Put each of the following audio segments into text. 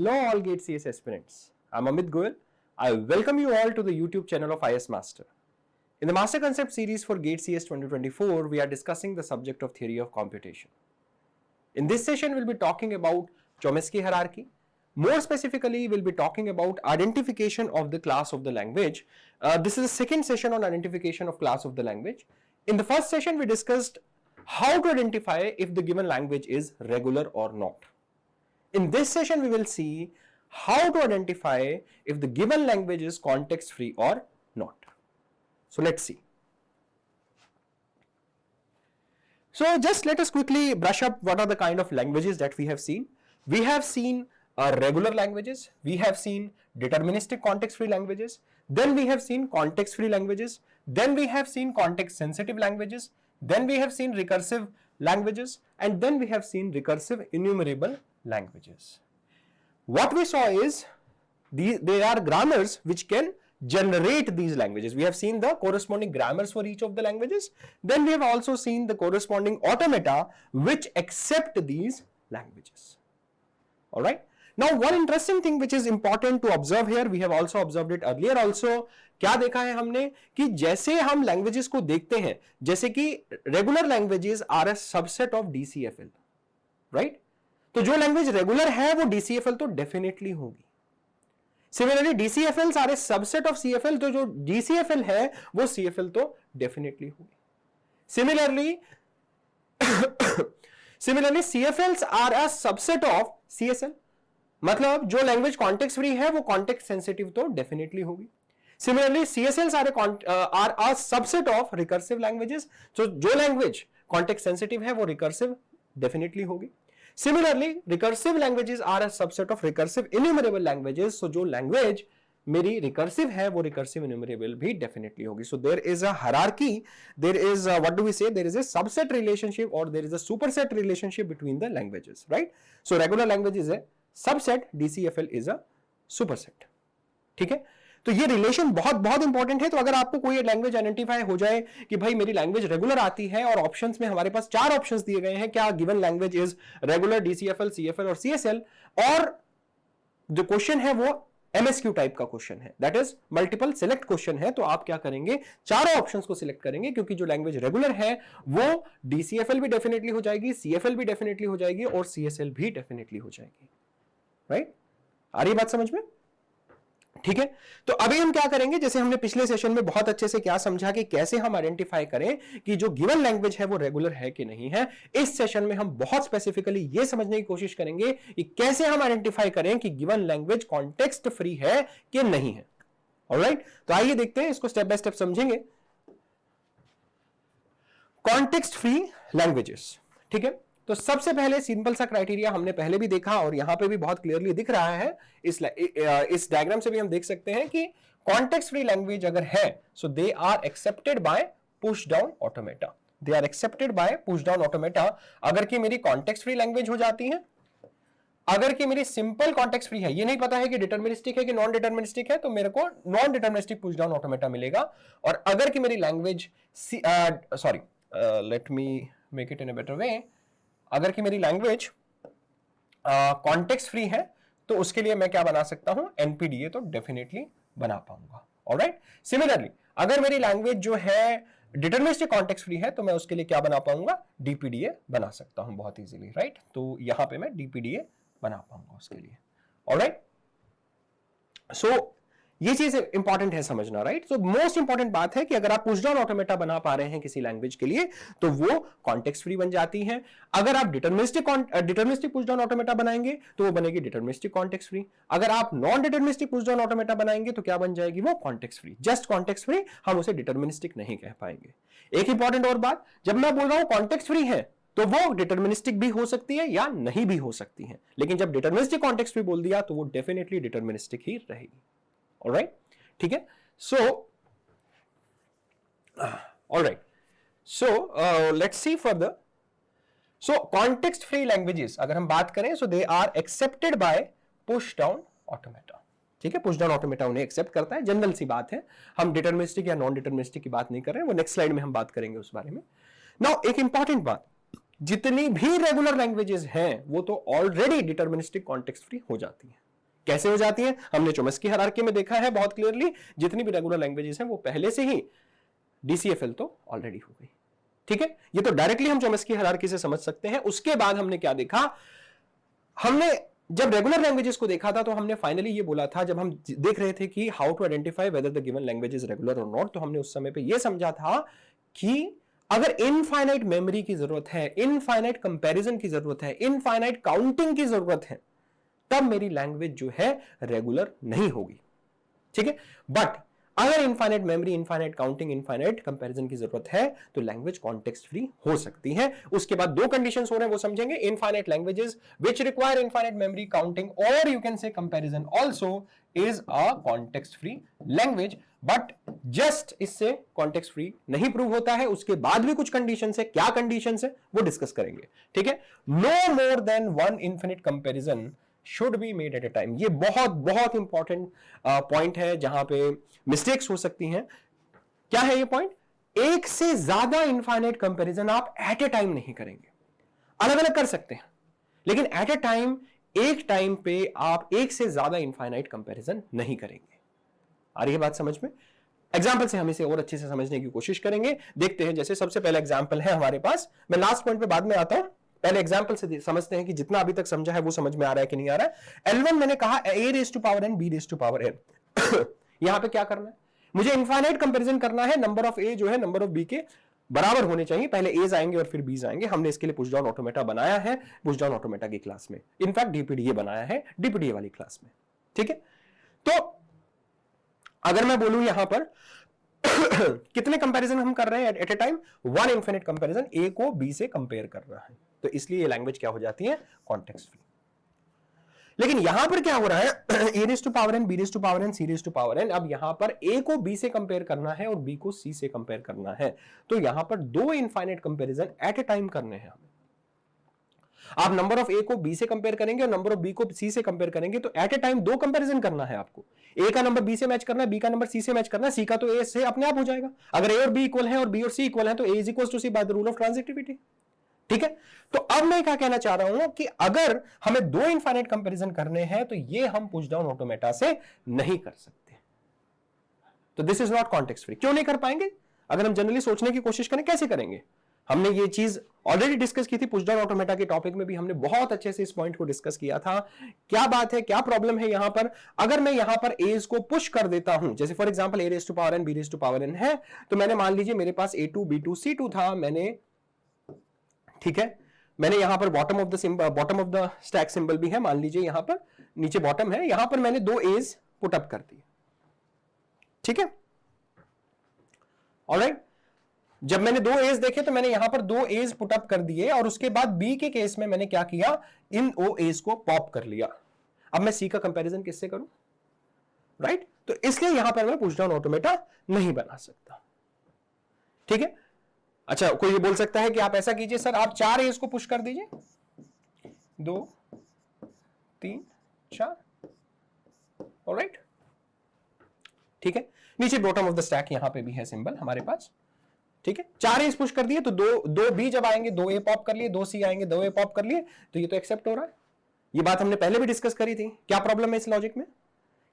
Hello all GATE CS aspirants. I'm Amit Goyal. I welcome you all to the YouTube channel of IS Master. In the Master Concept series for GATE CS 2024, we are discussing the subject of theory of computation. In this session, we'll be talking about Chomsky hierarchy. More specifically, we'll be talking about identification of the class of the language. This is the second session on identification of class of the language. In the first session, we discussed how to identify if the given language is regular or not. In this session, we will see how to identify if the given language is context free or not. So let's see. So just let us quickly brush up what are the kind of languages that we have seen. We have seen regular languages, we have seen deterministic context free languages, then we have seen context free languages, then we have seen context sensitive languages, then we have seen recursive languages, and then we have seen recursive enumerable languages. What we saw is there are grammars which can generate these languages. We have seen the corresponding grammars for each of the languages. Then we have also seen the corresponding automata which accept these languages. All right. Now, one interesting thing which is important to observe here, we have also observed it earlier also. क्या देखा है हमने कि जैसे हम languages को देखते हैं, जैसे कि regular languages are a subset of DCFL, right? तो जो लैंग्वेज रेगुलर है वो डीसीएफएल तो डेफिनेटली होगी. Similarly DCFLs are a subset of CFL, तो जो डीसीएफएल है वो सीएफएल तो डेफिनेटली होगी. Similarly CFLs are a subset of CSL, मतलब जो लैंग्वेज कॉन्टेक्स्ट फ्री है वो कॉन्टेक्स्ट सेंसिटिव तो डेफिनेटली होगी. Similarly CSLs are a subset of recursive languages, तो जो लैंग्वेज कॉन्टेक्स्ट सेंसिटिव है वो रिकर्सिव डेफिनेटली होगी. Similarly, recursive languages are a subset of recursive enumerable languages. So, जो language मेरी recursive है वो recursive enumerable भी definitely होगी. So, there is a hierarchy, there is a, what do we say, there is a subset relationship or there is a superset relationship between the languages, right? So, regular language is a subset, DCFL is a superset. ठीक है, तो ये relation बहुत बहुत important है. तो अगर आपको कोई लैंग्वेज आइडेंटिफाई हो जाए कि भाई मेरी लैंग्वेज रेगुलर आती है और ऑप्शंस में हमारे पास 4 ऑप्शंस दिए गए हैं, क्या given language is regular, DCFL, CFL और सीएसएल, और जो क्वेश्चन है वो एमएसक्यू टाइप का क्वेश्चन है, that is multiple select question है, तो आप क्या करेंगे, चारों ऑप्शंस को सिलेक्ट करेंगे, क्योंकि जो लैंग्वेज रेगुलर है वो डीसीएफएल भी डेफिनेटली हो जाएगी, सीएफएल भी डेफिनेटली हो जाएगी और सीएसएल भी डेफिनेटली हो जाएगी. राइट, आ रही बात समझ में? ठीक है, तो अभी हम क्या करेंगे, जैसे हमने पिछले सेशन में बहुत अच्छे से क्या समझा कि कैसे हम आइडेंटिफाई करें कि जो गिवन लैंग्वेज है वो रेगुलर है कि नहीं है. इस सेशन में हम बहुत स्पेसिफिकली ये समझने की कोशिश करेंगे कि कैसे हम आइडेंटिफाई करें कि गिवन लैंग्वेज कॉन्टेक्स्ट फ्री है कि नहीं है. ऑलराइट, तो आइए देखते हैं, इसको स्टेप बाय स्टेप समझेंगे. कॉन्टेक्स्ट फ्री लैंग्वेजेस, ठीक है. तो सबसे पहले सिंपल सा क्राइटेरिया हमने पहले भी देखा और यहां पे भी बहुत क्लियरली दिख रहा है, इस डायग्राम से भी हम देख सकते हैं कि कॉन्टेक्स्ट फ्री लैंग्वेज अगर है so they are accepted by push down automata. They are accepted by push down automata. अगर कि मेरी कॉन्टेक्स्ट फ्री लैंग्वेज हो जाती है, अगर कि मेरी सिंपल कॉन्टेक्स्ट फ्री है, ये नहीं पता है कि डिटरमिनिस्टिक है कि नॉन डिटरमिनिस्टिक है, तो मेरे को non deterministic push down automata मिलेगा. और अगर कि मेरी language let me make it in a better way, अगर कि मेरी लैंग्वेज कॉन्टेक्स्ट फ्री है तो उसके लिए मैं क्या बना सकता हूं, एनपीडीए तो डेफिनेटली बना पाऊंगा. ऑलराइट, सिमिलरली अगर मेरी लैंग्वेज जो है डिटरमिनिस्टिक कॉन्टेक्स्ट फ्री है तो मैं उसके लिए क्या बना पाऊंगा, डीपीडीए बना सकता हूं बहुत इजीली. राइट, तो यहां पे मैं डीपीडीए बना पाऊंगा उसके लिए. ऑलराइट, सो ये चीज इंपॉर्टेंट है समझना. राइट, तो मोस्ट इंपॉर्टेंट बात है कि अगर आप पुश डाउन ऑटोमेटा बना पा रहे हैं किसी लैंग्वेज के लिए तो वो कॉन्टेक्स्ट फ्री बन जाती है. अगर आप डिटरमिनिस्टिक पुश डाउन ऑटोमेटा बनाएंगे तो वो बनेगी डिटरमिनिस्टिक कॉन्टेक्स्ट फ्री. अगर आप non deterministic push down automata बनाएंगे तो क्या बन जाएगी, वो context free, just context free, हम उसे डिटरमिनिस्टिक नहीं कह पाएंगे. एक इंपॉर्टेंट और बात, जब मैं बोल रहा हूं कॉन्टेक्स्ट फ्री है तो वो डिटरमिनिस्टिक भी हो सकती है या नहीं भी हो सकती है, लेकिन जब डिटरमिनिस्टिक कॉन्टेक्स्ट फ्री बोल दिया तो वो डेफिनेटली डिटरमिनिस्टिक ही रहेगी. ऑलराइट, ठीक है. So alright, so let's see further. So context free languages अगर हम बात करें so they are accepted by push down automata. ठीक है, पुश डाउन ऑटोमेटा उन्हें एक्सेप्ट करता है, जनरल सी बात है, हम डिटरमिनिस्टिक या नॉन डिटरमिनिस्टिक की बात नहीं कर रहे हैं, वो नेक्स्ट स्लाइड में हम बात करेंगे उस बारे में. नाउ एक इंपॉर्टेंट बात, जितनी भी रेगुलर लैंग्वेजेस हैं वो तो ऑलरेडी डिटरमिनिस्टिक कॉन्टेक्स्ट फ्री हो जाती हैं. कैसे हो जाती हैं? हमने चोम्स्की हायरार्की में देखा है बहुत क्लियरली, जितनी भी रेगुलर लैंग्वेजेस हैं वो पहले से ही डीसीएफएल तो ऑलरेडी हो गई। ठीक है, ये तो डायरेक्टली हम चोम्स्की हायरार्की से समझ सकते हैं। उसके बाद हमने क्या देखा, हमने जब रेगुलर लैंग्वेजेस को देखा था तो हमने फाइनली ये बोला था, जब हम देख रहे थे कि how to identify whether the given language is regular और नॉट, तो हमने उस समय पे ये समझा था कि अगर इनफाइनाइट मेमोरी की जरूरत है, इनफाइनाइट कंपैरिजन की जरूरत है, इनफाइनाइट काउंटिंग की जरूरत है, तब मेरी लैंग्वेज जो है रेगुलर नहीं होगी। ठीक है, बट अगर infinite memory, infinite counting, infinite comparison की जरूरत है तो लैंग्वेज कॉन्टेक्स्ट फ्री हो सकती है। उसके बाद दो कंडीशंस हो रहे हैं वो समझेंगे, infinite languages which require infinite memory, counting और you can say comparison also is a context free language. But just इससे कॉन्टेक्स्ट फ्री नहीं प्रूव होता है, उसके बाद भी कुछ कंडीशन है। क्या कंडीशन है वो डिस्कस करेंगे। ठीक है, no more than one infinite comparison should be made at a time. ये बहुत बहुत इंपॉर्टेंट पॉइंट है जहां पे मिस्टेक्स हो सकती हैं। क्या है ये पॉइंट? एक से ज्यादा इनफाइनाइट कंपैरिजन आप एट ए टाइम नहीं करेंगे, अलग अलग कर सकते हैं, लेकिन एट ए टाइम, एक टाइम पे आप एक से ज्यादा इनफाइनाइट कंपैरिजन नहीं करेंगे। आ रही है बात समझ में? एग्जाम्पल से हम इसे और अच्छे से समझने की कोशिश करेंगे। देखते हैं, जैसे सबसे पहला एग्जाम्पल है हमारे पास, मैं लास्ट पॉइंट पे बाद में आता हूं, पहले एग्जांपल से समझते हैं कि जितना अभी तक समझा है वो समझ में आ रहा है कि नहीं आ रहा है। L1 मैंने कहा a raise to power n b raise to power n। यहां पे क्या करना है, मुझे इनफाइनाइट कंपैरिजन करना है। नंबर ऑफ a जो है नंबर ऑफ b के बराबर होने चाहिए, पहले a's आएंगे और फिर b's आएंगे। हमने इसके लिए पुश डाउन ऑटोमेटा बनाया है, पुश डाउन ऑटोमेटा की क्लास में, इनफैक्ट डीपीडीए बनाया है डीपीडीए वाली क्लास में। ठीक है, तो अगर मैं बोलूं यहां पर कितने कंपैरिजन हम कर रहे हैं at a time? One infinite comparison, a को b से कंपेयर कर रहा है, तो इसलिए ये लैंग्वेज क्या हो जाती है? Context free. लेकिन यहां पर क्या हो रहा है, a raise to power n, b raise to power n, c raise to power n। अब यहां पर a को b से कंपेयर करना है और b को c से कंपेयर करना है, तो यहां पर दो infinite comparison at a time करने हैं हमें। आप नंबर ऑफ a को b से कंपेयर करेंगे और नंबर ऑफ b को c से कंपेयर करेंगे, तो एट ए टाइम दो कंपैरिजन करना है आपको। a का नंबर b से मैच करना है, b का नंबर c से मैच करना है, c का तो a से अपने आप हो जाएगा। अगर a और b इक्वल है और b और c इक्वल है तो a is equal to c by the rule of transitivity. ठीक है, तो अब मैं क्या कहना चाह रहा हूं कि अगर हमें दो इनफाइनाइट कंपैरिजन करने हैं तो ये हम पुश डाउन ऑटोमेटा से नहीं कर सकते। तो this is not context free. क्यों नहीं कर पाएंगे? अगर हम जनरली सोचने की कोशिश करें, कैसे करेंगे? हमने ये चीज ऑलरेडी डिस्कस की थी, पुश डाउन ऑटोमेटा के टॉपिक में भी हमने बहुत अच्छे से इस पॉइंट को डिस्कस किया था। क्या बात है, क्या प्रॉब्लम है यहां पर? अगर मैं यहां पर एज को पुश कर देता हूं, जैसे for example a raise to power n, b raise to power n है, तो मैंने मान लीजिए मेरे पास a2 b2 c2 था, मैंने, ठीक है, मैंने यहां पर bottom of the stack symbol भी है, मान लीजिए यहां पर नीचे बॉटम है, यहां पर मैंने दो एज पुट अप कर दिए। ठीक है, ऑलराइट, जब मैंने दो एज देखे तो मैंने यहां पर दो एज पुट अप कर दिए और उसके बाद बी के केस में मैंने क्या किया, इन ओ एज को पॉप कर लिया। अब मैं सी का कंपैरिजन किससे करूं? राइट, तो इसलिए यहां पर मैं पुश डाउन ऑटोमेटा नहीं बना सकता। ठीक है, अच्छा, कोई ये बोल सकता है कि आप ऐसा कीजिए सर, आप चार एज को पुश कर दीजिए, 2 3 4, ऑलराइट। ठीक है, नीचे बॉटम ऑफ द स्टैक यहां पे भी है सिंबल हमारे पास। ठीक है, चार एज पुश कर दिए तो दो बी जब आएंगे, दो ए पॉप कर लिए, दो सी आएंगे, दो ए पॉप कर लिए, तो ये तो एक्सेप्ट हो रहा है। ये बात हमने पहले भी डिस्कस करी थी। क्या प्रॉब्लम है इस लॉजिक में?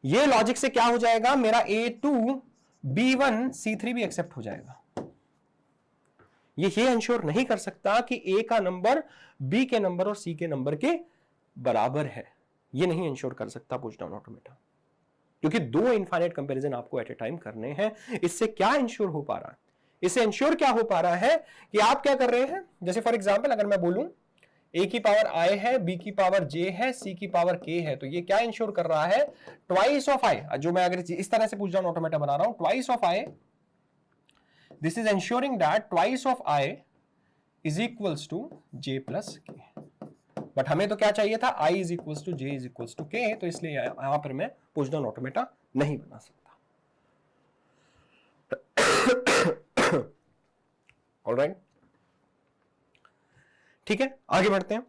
ये लॉजिक से क्या हो जाएगा, मेरा A2 B1 C3 भी एक्सेप्ट हो जाएगा। ये इंश्योर नहीं कर सकता कि A का नंबर B के नंबर और C के नंबर के बराबर है, ये नहीं इंश्योर कर सकता पुश डाउन ऑटोमेटा, क्योंकि दो इनफाइनाइट कंपैरिजन आपको एट ए टाइम करने हैं। इससे क्या इंश्योर हो पा रहा है? इससे इंश्योर क्या हो पा रहा है कि आप क्या कर रहे हैं, जैसे फॉर एग्जांपल अगर मैं बोलूं a की पावर i है, b की पावर j है, c की पावर k है, तो ये क्या इंश्योर कर रहा है, ट्वाइस ऑफ i। जो मैं अगर इस तरह से पुश डाउन ऑटोमेटा बना रहा हूं, twice of i, this is ensuring that twice of i is equals to j plus k। But हमें तो क्या चाहिए था, i is equals to j is equals to k, तो इसलिए यहां पर मैं पुश डाउन ऑटोमेटा नहीं बना सकता। ऑलराइट, ठीक है, आगे बढ़ते हैं।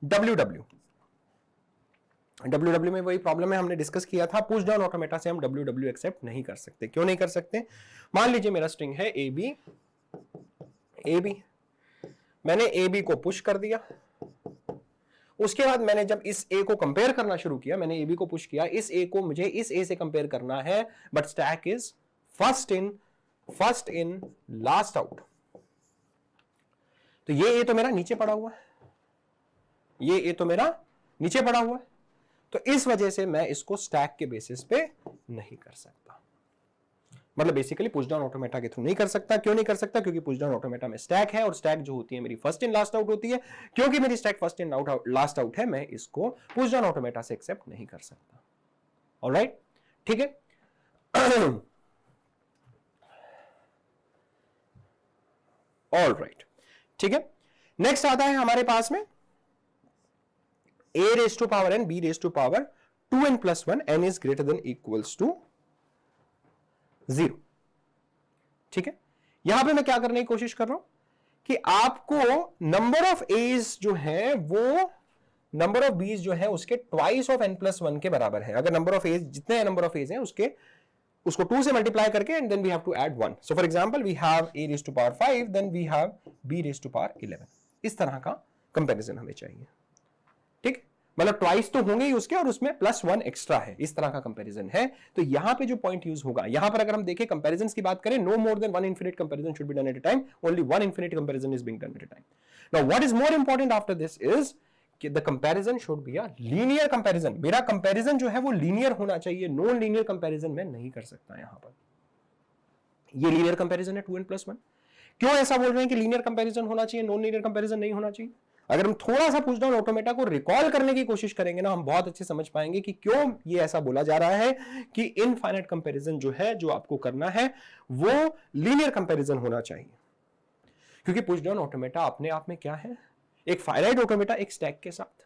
WW में वही प्रॉब्लम है, हमने डिस्कस किया था, पुश डाउन ऑटोमेटा से हम WW एक्सेप्ट नहीं कर सकते। क्यों नहीं कर सकते? मान लीजिए मेरा स्ट्रिंग है AB, मैंने AB को पुश कर दिया, उसके बाद मैंने जब इस ए को कंपेयर करना शुरू किया, मैंने ए बी को पुश किया, इस ए को मुझे इस ए से कंपेयर करना है, but stack is first in last out. तो ये ए तो मेरा नीचे पड़ा हुआ है, ये ए तो मेरा नीचे पड़ा हुआ है, तो इस वजह से मैं इसको स्टैक के बेसिस पे नहीं कर सकता। मतलब बेसिकली पुश डाउन ऑटोमेटा के थ्रू नहीं कर सकता। क्यों नहीं कर सकता? क्योंकि पुश डाउन ऑटोमेटा में स्टैक है, और स्टैक जो होती है मेरी फर्स्ट इन लास्ट आउट होती है। क्योंकि मेरी stack first in last out है, मैं इसको पुश डाउन ऑटोमेटा से एक्सेप्ट नहीं कर सकता। ऑलराइट, ठीक है। ऑलराइट, ठीक है। नेक्स्ट आता है हमारे पास में a raised to power n b raised to power 2n plus 1 n is greater than equals to 0। ठीक है, यहां पे मैं क्या करने की कोशिश कर रहा हूं कि आपको नंबर ऑफ एज जो है वो नंबर ऑफ बीज जो है उसके ट्वाइस ऑफ n प्लस 1 के बराबर है। अगर नंबर ऑफ एज जितने नंबर ऑफ एज हैं उसको 2 से मल्टीप्लाई करके and then we have to add 1। So for example we have a raised to power 5 then we have b raised to power 11। इस तरह का कंपैरिजन हमें चाहिए। ठीक, मतलब ट्वाइस तो होंगे ही उसके, और उसमें प्लस 1 एक्स्ट्रा है, इस तरह का कंपैरिजन है। तो यहां पे जो पॉइंट यूज होगा, यहां पर अगर हम देखें कंपैरिजंस की बात करें, no more than 1 infinite comparison should be done at a time, only 1 infinite comparison is being done at a time. Now what is more important after this is कि the comparison should be a linear comparison. मेरा comparison जो है वो linear होना चाहिए, non linear comparison मैं नहीं कर सकता। यहां पर ये लीनियर कंपैरिजन है 2n + 1। क्यों ऐसा बोल रहे हैं कि लीनियर कंपैरिजन होना चाहिए, नॉन लीनियर कंपैरिजन नहीं होना चाहिए? अगर हम थोड़ा सा पुश डाउन ऑटोमेटा को रिकॉल करने की कोशिश करेंगे ना, हम बहुत अच्छे समझ पाएंगे कि क्यों ये ऐसा बोला जा रहा है कि इनफाइनाइट कंपैरिजन जो है, जो आपको करना है वो लीनियर कंपैरिजन होना चाहिए। क्योंकि पुश डाउन ऑटोमेटा अपने आप में क्या है? एक फाइनाइट ऑटोमेटा एक स्टैक के साथ।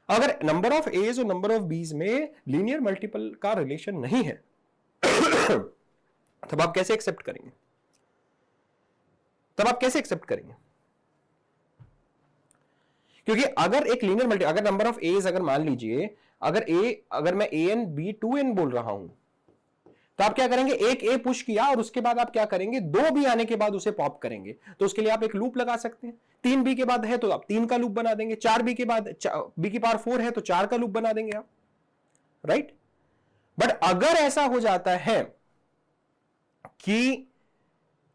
अगर नंबर ऑफ एज और नंबर ऑफ बीज में लीनियर मल्टीपल का रिलेशन नहीं है तब आप कैसे एक्सेप्ट करेंगे? क्योंकि अगर एक लीनियर मल्टी, अगर नंबर ऑफ एज, अगर मान लीजिए अगर मैं ए एन बी 2n बोल रहा हूं, तो आप क्या करेंगे? एक ए पुश किया और उसके बाद आप क्या करेंगे? 2 बी आने के बाद उसे पॉप करेंगे। तो उसके लिए आप एक लूप लगा सकते हैं। 3 बी के बाद है तो आप 3 का लूप बना देंगे, 4 बी के बाद बी की पावर 4 है तो 4 का लूप बना देंगे आप, राइट। बट अगर ऐसा हो जाता है कि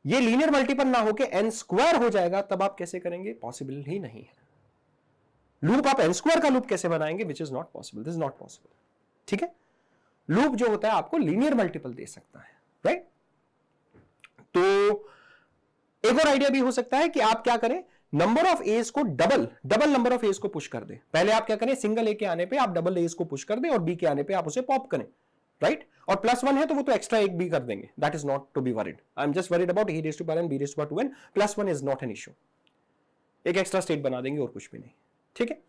ये लीनियर मल्टीपल ना होके n² हो जाएगा, तब आप कैसे करेंगे? पॉसिबल ही नहीं है। लूप आप n² का लूप कैसे बनाएंगे? Which is not possible, this is not possible. ठीक है, लूप जो होता है आपको लीनियर मल्टीपल दे सकता है, राइट। तो एक और आइडिया भी हो सकता है कि आप क्या करें, नंबर ऑफ एज को डबल नंबर ऑफ एज को पुश कर दें। पहले आप क्या करें, सिंगल ए के आने पे आप डबल एज को पुश कर दें और बी के आने पे आप उसे पॉप करें, राइट। और +1 है तो वो तो एक्स्ट्रा एक भी कर देंगे, that is not to be worried. I am just worried about a raised to power n b raised to power 2n, +1 is not an issue. एक एक्स्ट्रा स्टेट बना देंगे और कुछ भी नहीं, ठीक है।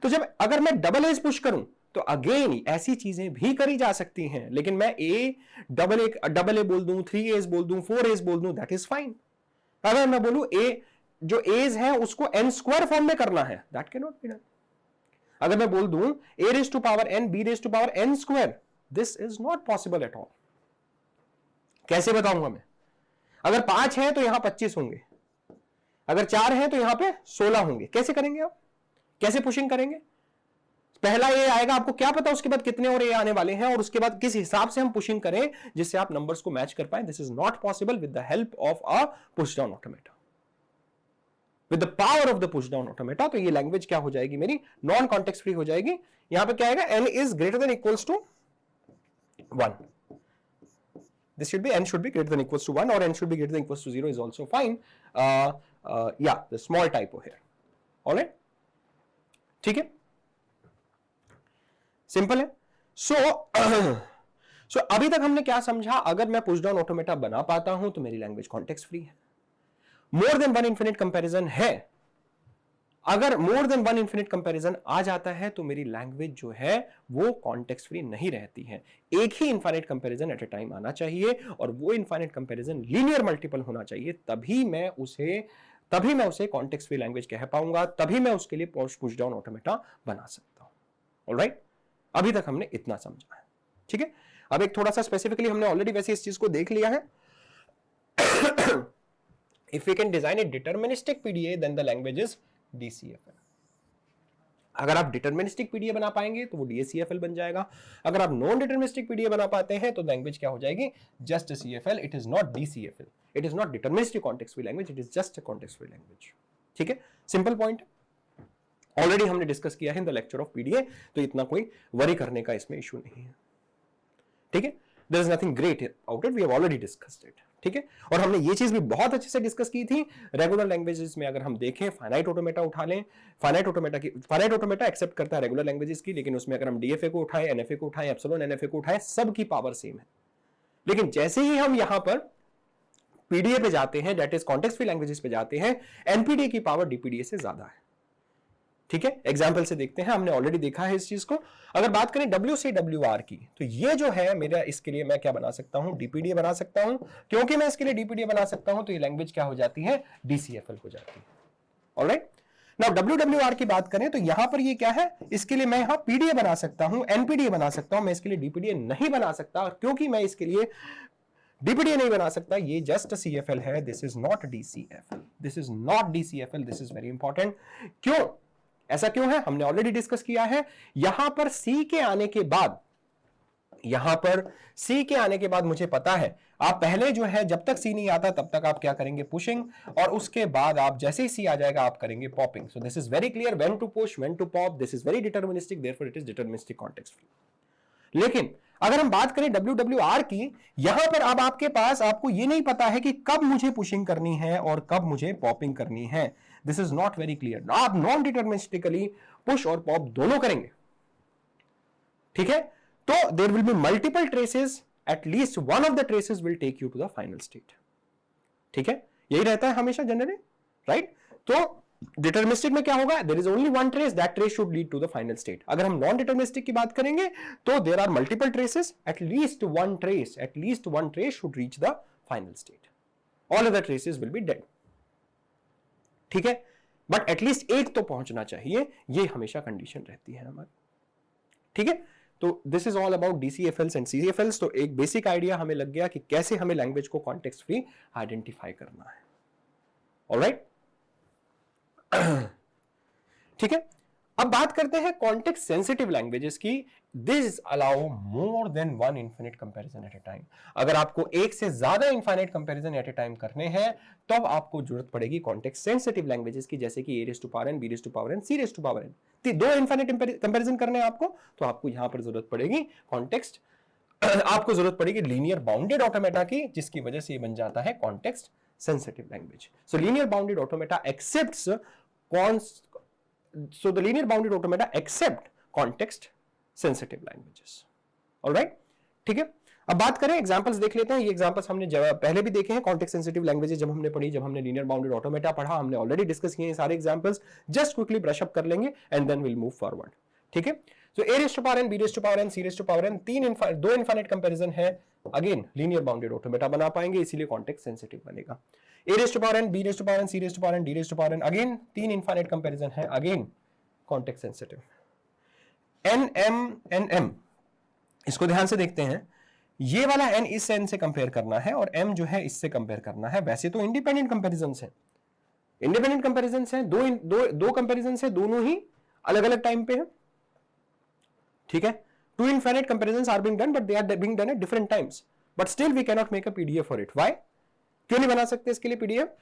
तो जब अगर मैं डबल एज पुश करूं तो अगेन ऐसी चीजें भी करी जा सकती हैं, लेकिन मैं डबल ए बोल दूं, 3 एज बोल दूं, 4 एज बोल दूं, दैट इज फाइन। अगर मैं बोलूं ए जो एज है उसको n² फॉर्म में करना है, that can not be done. अगर मैं बोल दूं a raised to power n b raised to power n², this is not possible at all. कैसे बताऊंगा मैं? अगर 5 है तो यहां 25 होंगे, अगर 4 है तो यहां पे 16 होंगे। कैसे करेंगे आप? कैसे पुशिंग करेंगे? पहला ए आएगा, आपको क्या पता उसके बाद कितने और ए आने वाले हैं, और उसके बाद किस हिसाब से हम पुशिंग करें जिससे आप नंबर्स को मैच कर पाए। This is not possible with the help of a push down automata, with the power of the push down automata. तो ये लैंग्वेज क्या हो जाएगी मेरी? नॉन कॉन्टेक्स्ट फ्री हो जाएगी। यहां पे क्या आएगा? n इज greater than equals to 1। This should be n should be greater than equals to 1, or n should be greater than equals to 0 is also fine. Yeah, the small typo here. All right? ठीक है, simple है। सो अभी तक हमने क्या समझा? अगर मैं पुश डाउन ऑटोमेटा बना पाता हूं तो मेरी लैंग्वेज कॉन्टेक्स्ट फ्री है। मोर देन 1 इनफिनिट कंपैरिजन है, अगर मोर देन 1 इनफिनिट कंपैरिजन आ जाता है तो मेरी लैंग्वेज जो है वो कॉन्टेक्स्ट फ्री नहीं रहती है। एक ही infinite comparison at a time आना चाहिए, और वो इनफाइनाइट कंपैरिजन लीनियर मल्टीपल होना चाहिए, तभी मैं उसे कॉन्टेक्स्ट फ्री लैंग्वेज कह पाऊंगा, तभी मैं उसके लिए पुश डाउन ऑटोमेटा बना सकता हूं। ऑलराइट, अभी तक हमने इतना समझा है, ठीक है। अब एक थोड़ा सा स्पेसिफिकली हमने ऑलरेडी वैसे इस चीज को देख लिया है। If we can design a deterministic PDA then the language is DCFN। अगर आप डिटर्मिनिस्टिक पीडीए बना पाएंगे तो वो डीएसीएफएल बन जाएगा। अगर आप नॉन डिटर्मिनिस्टिक पीडीए बना पाते हैं तो लैंग्वेज क्या हो जाएगी, just CFL. It is not DCFL, it is not deterministic context free language, it is just a context free language. ठीक है, सिंपल पॉइंट, ऑलरेडी हमने डिस्कस किया है in the lecture of PDA, तो इतना कोई वरी करने का इसमें इशू नहीं है। ठीक है, there is nothing great out it, we have already discussed it. ठीक है, और हमने ये चीज भी बहुत अच्छे से डिस्कस की थी। रेगुलर लैंग्वेजेस में अगर हम देखें, फाइनाइट ऑटोमेटा उठा लें, फाइनाइट ऑटोमेटा एक्सेप्ट करता है रेगुलर लैंग्वेजेस की, लेकिन उसमें अगर हम डीएफए को उठाएं, एनएफए को उठाएं, एप्सिलॉन एनएफए को उठाएं, सबकी पावर सेम है। लेकिन जैसे ही हम यहां पर पीडीए पे जाते हैं, that is context free languages पे जाते हैं, एनपीडीए की पावर डीपीडीए से ज्यादा है। ठीक है, एग्जाम्पल से देखते हैं, हमने ऑलरेडी देखा है इस चीज को। अगर बात करें डब्ल्यू से डब्ल्यू आर की, तो ये जो है मेरा, इसके लिए मैं क्या बना सकता हूं, डीपीडीए बना सकता हूं। क्योंकि मैं इसके लिए डीपीडीए बना सकता हूं तो ये लैंग्वेज क्या हो जाती है, डीसीएफएल हो जाती है। ऑलराइट, नाउ डब्ल्यूडब्ल्यूआर की बात करें तो यहां पर ये क्या है, इसके लिए मैं यहां पीडीए बना सकता हूं, एनपीडीए बना सकता हूं, मैं इसके लिए डीपीडीए नहीं बना सकता। और क्योंकि मैं इसके लिए डीपीडीए नहीं बना सकता, ये जस्ट सीएफएल है, this is not DCFL, this is not DCFL, this is very important. क्यों, ऐसा क्यों है, हमने ऑलरेडी डिस्कस किया है। यहां पर सी के आने के बाद, यहां पर सी के आने के बाद मुझे पता है, आप पहले जो है जब तक सी नहीं आता तब तक आप क्या करेंगे, पुशिंग, और उसके बाद आप जैसे ही सी आ जाएगा आप करेंगे popping. So this is very clear, when to push, when to pop, this is very deterministic, therefore it is deterministic context free. लेकिन अगर हम बात करें डब्ल्यूडब्ल्यूआर की, यहां पर अब आपके पास, आपको ये नहीं पता है कि कब मुझे पुशिंग करनी है और कब मुझे पॉपिंग करनी है। This is not very clear. आप नॉन डिटर्मिनिस्टिकली पुश और पॉप दोनों करेंगे। ठीक है, तो there will be multiple traces, at least one of the traces will take you to the final state. ठीक है, यही रहता है हमेशा जनरली, राइट। तो डिटर्मिनिस्टिक में क्या होगा, there is only one trace, that trace should lead to the final state. अगर हम नॉन डिटर्मिनिस्टिक की बात करेंगे तो there are multiple traces, at least one trace should reach the final state, all other traces will be dead. ठीक है, but at least एक तो पहुंचना चाहिए, ये हमेशा कंडीशन रहती है हमारी। ठीक है, तो this is all about DCFLs and CCFLs. तो एक बेसिक आइडिया हमें लग गया कि कैसे हमें लैंग्वेज को कॉन्टेक्स्ट फ्री आइडेंटिफाई करना है। ऑलराइट, ठीक है, अब बात करते हैं कॉन्टेक्स्ट सेंसिटिव लैंग्वेजेस की। This allow more than one infinite comparison at a time. अगर आपको एक से ज्यादा infinite comparison at a time करने हैं तो अब आपको जरूरत पड़ेगी कॉन्टेक्स्ट सेंसिटिव लैंग्वेजेस की, जैसे कि a raise to power N, b raise to power n, c raise to power n. दो इनफाइनाइट कंपैरिजन करने हैं आपको, तो आपको यहां पर जरूरत पड़ेगी कॉन्टेक्स्ट आपको जरूरत पड़ेगी लीनियर बाउंडेड ऑटोमेटा की, जिसकी वजह से ये बन जाता है context sensitive language. So linear bounded automata accepts so the linear bounded automata accept context sensitive languages. Alright, ठीक है, अब बात करें एग्जांपल्स देख लेते हैं। ये एग्जांपल्स हमने पहले भी देखे हैं, कॉन्टेक्स्ट सेंसिटिव लैंग्वेजेस जब हमने पढ़ी, जब हमने लीनियर बाउंडेड ऑटोमेटा पढ़ा, हमने ऑलरेडी डिस्कस किए हैं सारे examples. Just quickly brush up कर लेंगे and then will move forward. ठीक है, so a raise to power N, b raise to power n, c raise to power n, दो इनफाइनाइट कंपैरिजन है, अगेन लीनियर बाउंडेड ऑटोमेटा बना पाएंगे, इसीलिए context sensitive बनेगा। A raise to power N, b raise to power n, c raise to power n, d raise to power n, again तीन infinite comparison है, again context sensitive. N M N M, इसको ध्यान से देखते हैं, ये वाला एन इस एन से कंपेयर करना है और एम जो है इससे कंपेयर करना है। वैसे तो इंडिपेंडेंट कंपैरिजन्स हैं, इंडिपेंडेंट कंपैरिजन्स हैं, दो कंपैरिजन्स हैं, दोनों ही अलग अलग टाइम पे है। ठीक है, two infinite comparisons are being done but they are being done at different times, but still we can not make a PDF for it. Why, क्यों नहीं बना सकते इसके लिए पीडीएफ,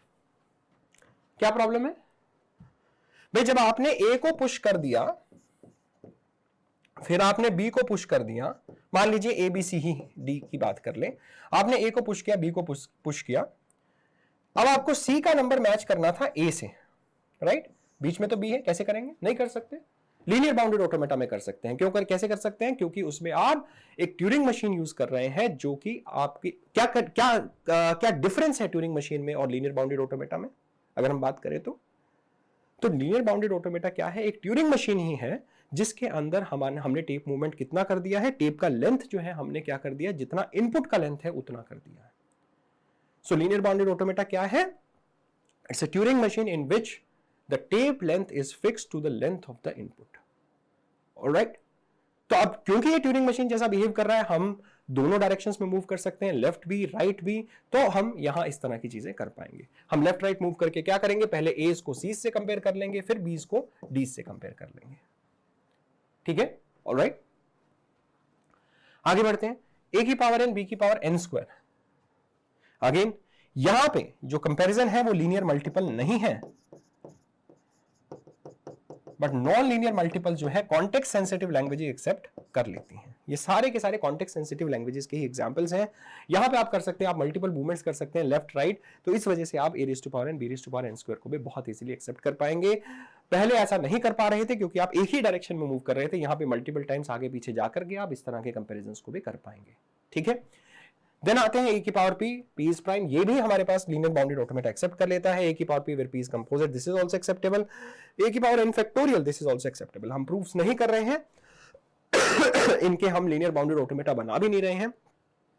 क्या प्रॉब्लम है भाई? जब आपने ए को पुश कर दिया, फिर आपने बी को पुश कर दिया, मान लीजिए A B C he D की बात कर ले, आपने ए को पुश किया, बी को पुश किया, अब आपको सी का नंबर मैच करना था ए से, राइट? बीच में तो बी है, कैसे करेंगे? नहीं कर सकते। लीनियर बाउंडेड ऑटोमेटा में कर सकते हैं। कैसे कर सकते हैं? क्योंकि उसमें आप एक ट्यूरिंग मशीन यूज कर रहे हैं, जो कि आपकी क्या डिफरेंस है ट्यूरिंग मशीन में और लीनियर बाउंडेड ऑटोमेटा में अगर हम बात करें तो लीनियर बाउंडेड ऑटोमेटा क्या है? एक ट्यूरिंग मशीन ही है जिसके अंदर हमने टेप मूवमेंट कितना कर दिया है, टेप का लेंथ जो है हमने क्या कर दिया, जितना इनपुट का लेंथ है उतना कर दिया है। सो लीनियर बाउंडेड ऑटोमेटा क्या है? It's a Turing machine in which the tape length is fixed to the length of the input. Alright, तो अब क्योंकि ये ट्यूरिंग मशीन जैसा बिहेव कर रहा है, हम दोनों डायरेक्शंस में मूव कर सकते हैं, लेफ्ट भी राइट भी, तो हम यहां इस तरह की चीजें कर पाएंगे। हम लेफ्ट राइट मूव करके क्या करेंगे, पहले ए को सी से कंपेयर कर लेंगे, फिर बी को डी से कंपेयर कर लेंगे। ठीक है, ऑलराइट। आगे बढ़ते हैं, a की पावर n b की पावर n स्क्वायर। अगेन यहां पे जो कंपैरिजन है वो लीनियर मल्टीपल नहीं है, बट नॉन लीनियर मल्टीपल जो है कॉन्टेक्स्ट सेंसिटिव लैंग्वेजेस एक्सेप्ट कर लेती हैं। ये सारे के सारे कॉन्टेक्स्ट सेंसिटिव लैंग्वेजेस के ही एग्जांपल्स हैं। यहां पे आप कर सकते हैं, आप मल्टीपल मूवमेंट्स कर सकते हैं लेफ्ट राइट, तो इस वजह से आप a raised to power n b raised to power n square को भी बहुत इजीली एक्सेप्ट कर पाएंगे। पहले ऐसा नहीं कर पा रहे थे क्योंकि आप एक ही डायरेक्शन में मूव कर रहे थे, यहां पे मल्टीपल टाइम्स आगे पीछे जाकर के आप इस तरह के कंपैरिजंस को भी कर पाएंगे। ठीक है, देन आते हैं a की power p, p is prime, ये भी हमारे पास लीनियर बाउंडेड ऑटोमेटा एक्सेप्ट कर लेता है। a की power p where p is composite, this is also acceptable. a की power n factorial, this is also acceptable. हम प्रूफ्स नहीं कर रहे हैं इनके, हम लीनियर बाउंडेड ऑटोमेटा बना भी नहीं रहे हैं,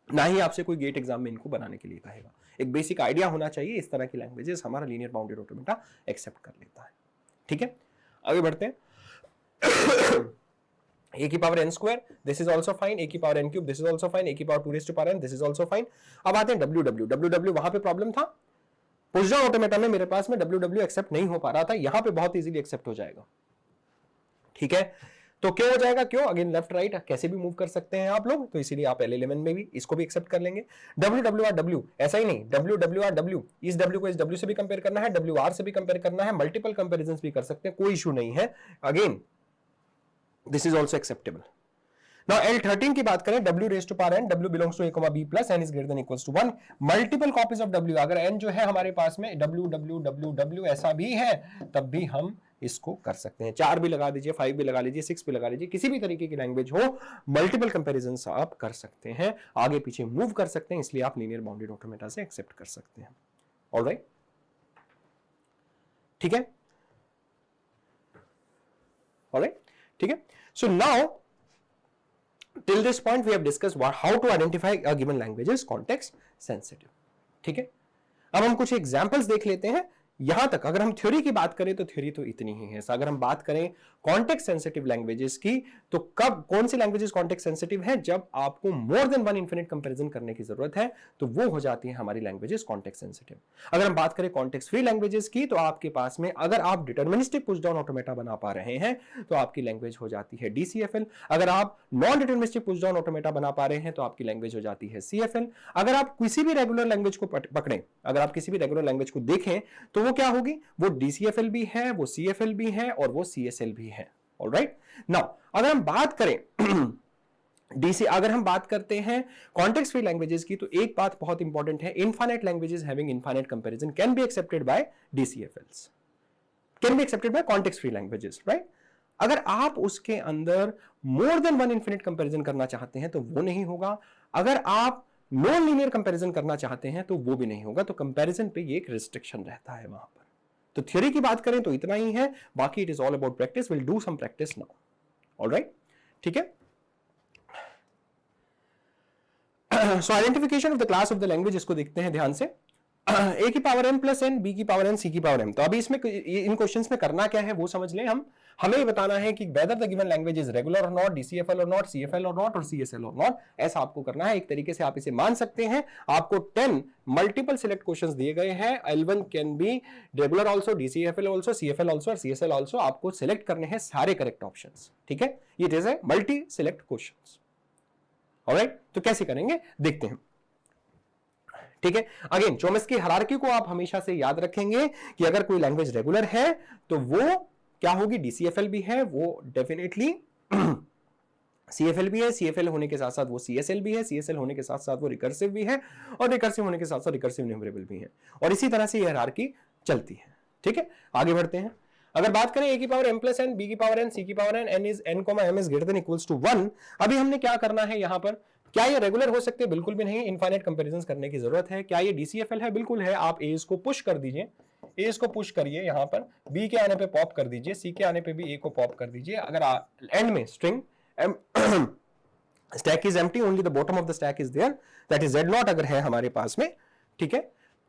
ना ही आपसे कोई गेट एग्जाम में इनको बनाने के लिए कहेगा। एक बेसिक आइडिया होना चाहिए, इस तरह की लैंग्वेजेस हमारा लीनियर बाउंडेड ऑटोमेटा एक्सेप्ट कर लेता है। ठीक है, आगे बढ़ते हैं। a की power n square, this is also fine. a की power n cube, this is also fine. a की power 2 raised to power n, this is also fine. अब आते हैं ww वहां पे प्रॉब्लम था, पुश डाउन ऑटोमेटा में मेरे पास में ww एक्सेप्ट नहीं हो पा रहा था, यहां पे बहुत इजीली एक्सेप्ट हो जाएगा। ठीक है, तो क्यों हो जाएगा, क्यों, अगेन लेफ्ट राइट कैसे भी मूव कर सकते हैं आप लोग, तो इसीलिए आप L11 में भी इसको भी एक्सेप्ट कर लेंगे। WWRW ऐसा ही नहीं, WWRW, इस W को इस W से भी कंपेयर करना है, WR से भी कंपेयर करना है, मल्टीपल कंपेरिजंस भी कर सकते हैं, कोई इशू नहीं है। Again this is also acceptable. Now L13 की बात करें, W raised to power n, W belongs to a, b plus n is greater than equals to 1, multiple copies of W, अगर n जो है हमारे पास में W ऐसा भी है तब भी हम इसको कर सकते हैं। 4 भी लगा दीजिए, 5 भी लगा लीजिए, 6 भी लगा लीजिए, किसी भी तरीके की लैंग्वेज हो, मल्टीपल कंपैरिजन आप कर सकते हैं, आगे पीछे मूव कर सकते हैं, इसलिए आप लीनियर बाउंडेड ऑटोमेटा से एक्सेप्ट कर सकते हैं। ऑलराइट, ठीक है, ऑलराइट, ठीक है। So now till this point we have discussed how to identify a given language is context sensitive। ठीक है, अब हम कुछ एग्जांपल्स देख लेते हैं। यहां तक अगर हम थ्योरी की बात करें तो थ्योरी तो इतनी ही है। अगर हम बात करें कॉन्टेक्स्ट सेंसिटिव लैंग्वेजेस की, तो कब कौन सी लैंग्वेजेस कॉन्टेक्स्ट सेंसिटिव है, जब आपको more than one infinite comparison करने की जरूरत है, तो वो हो जाती है हमारी लैंग्वेजेस कॉन्टेक्स्ट सेंसिटिव। अगर हम बात करें कॉन्टेक्स्ट फ्री लैंग्वेजेस की, तो आपके पास में अगर आप डिटर्मिनिस्टिक पुश डाउन ऑटोमेटा बना पा रहे हैं तो आपकी लैंग्वेज हो जाती है DCFL। अगर आप non deterministic push down automata बना पा रहे हैं तो आपकी लैंग्वेज हो जाती है CFL। अगर आप किसी भी रेगुलर लैंग्वेज को पकड़ें, अगर आप किसी भी रेगुलर लैंग्वेज को देखें तो वो क्या होगी, वो DCFL भी है, वो CFL भी है और वो CSL भी है। ऑलराइट, नाउ अगर हम बात करें अगर हम बात करते हैं कॉन्टेक्स्ट फ्री लैंग्वेजेस की, तो एक बात बहुत इंपॉर्टेंट है, infinite languages having infinite comparison can be accepted by DCFLs, can be accepted by context free languages, right. अगर आप उसके अंदर मोर देन वन इनफिनिट कंपैरिजन करना चाहते हैं तो वो नहीं होगा। अगर आप नॉन लीनियर कंपैरिजन करना चाहते हैं तो वो भी नहीं होगा। तो कंपैरिजन पे ये एक रिस्ट्रिक्शन रहता है वहां पर। तो थ्योरी की बात करें तो इतना ही है, बाकी it is all about practice, will do some practice now. Alright, ठीक है। So identification of the class of the language, इसको देखते हैं ध्यान से। a की power m plus n, b की पावर n, c की पावर m। तो अभी इसमें इन क्वेश्चंस में करना क्या है वो समझ लें। हमें ये बताना है कि weather the given language is regular और नॉट, DCFL और नॉट, CFL और नॉट और CSL और नॉट, ऐसा आपको करना है। एक तरीके से आप इसे मान सकते हैं, आपको 10 मल्टीपल सिलेक्ट क्वेश्चंस दिए गए हैं। L1 can be regular also, DCFL also, CFL also और CSL आल्सो। आपको सिलेक्ट करने हैं सारे करेक्ट ऑप्शंस। ठीक है, ये it is a multi select questions. Alright, तो कैसे करेंगे देखते हैं। ठीक है, अगेन चोम्स्की हायरार्की को आप हमेशा से याद रखेंगे कि अगर कोई लैंग्वेज रेगुलर है तो वो क्या होगी, DCFL भी है, वो डेफिनेटली CFL भी है, CFL होने के साथ साथ वो CSL भी है, CSL होने के साथ साथ वो रिकर्सिव भी है और रिकर्सिव होने के साथ साथ रिकर्सिव न्यूमरेबल भी है, और इसी तरह से ये हायरार्की चलती है। ठीक है, आगे बढ़ते हैं। अगर बात करें a की power m plus n, b की पावर n, c की power n, n is n, m is greater than equals to 1। अभी हमने क्या करना है यहां पर, क्या ये रेगुलर हो सकते हैं? बिल्कुल भी नहीं, इनफाइनाइट कंपैरिजंस करने की जरूरत है। क्या ये DCFL है? बिल्कुल है। आप a को पुश कर दीजिए, a को पुश करिए यहां पर, b के आने पे पॉप कर दीजिए, c के आने पे भी a को पॉप कर दीजिए। अगर एंड में string stack is empty, only the bottom of the stack is there, that is Z0 अगर है हमारे पास में, ठीक है,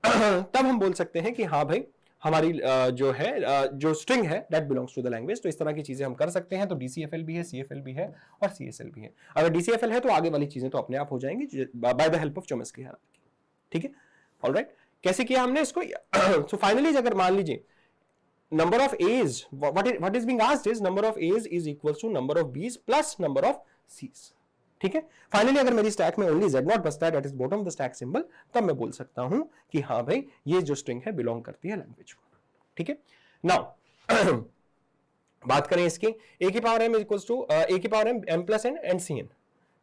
तब हम बोल सकते हैं कि हाँ भाई हमारी जो है जो स्ट्रिंग है that belongs to the language. तो इस तरह की चीजें हम कर सकते हैं। तो DCFL भी है, CFL भी है और CSL भी है। अगर DCFL है तो आगे वाली चीजें तो अपने आप हो जाएंगी by the help of Chomsky hierarchy. ठीक है, ऑलराइट, कैसे किया हमने इसको? सो फाइनली अगर मान लीजिए number of A's, what is being asked is number of A's is equals to number of B's plus number of C's. ठीक है, फाइनली अगर मेरी स्टैक में ओनली Z0 बचता है, that is bottom of the stack symbol, तब मैं बोल सकता हूं कि हाँ भाई ये जो स्ट्रिंग है बिलोंग करती है लैंग्वेज को. ठीक है, नाउ बात करें इसकी, a की power m equals to a की power m plus n and cn.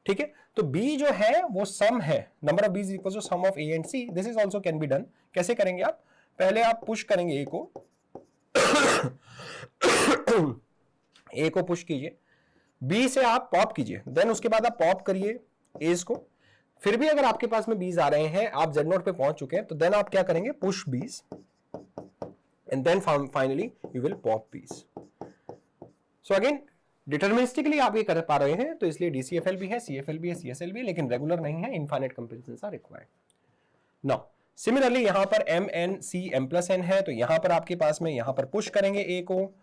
ठीक है, तो b जो है वो सम है, number of b is equals to sum of a and c. This is also can be done. कैसे करेंगे आप, पहले आप पुश करेंगे a को a को पुश कीजिए, b से आप पॉप कीजिए, देन उसके बाद आप पॉप करिए a's को. फिर भी अगर आपके पास में b's आ रहे हैं, आप z0 पे पहुंच चुके हैं, तो देन आप क्या करेंगे, push b's and then finally you will pop b's. So again deterministically आप ये कर पा रहे हैं, तो इसलिए DCFL भी है, CFL भी है, CSL भी है, लेकिन रेगुलर नहीं है. Infinite comparisons are required. Now similarly यहां पर m n c m plus n है, तो यहां पर आपके पास में यहां पर पुश करेंगे a को,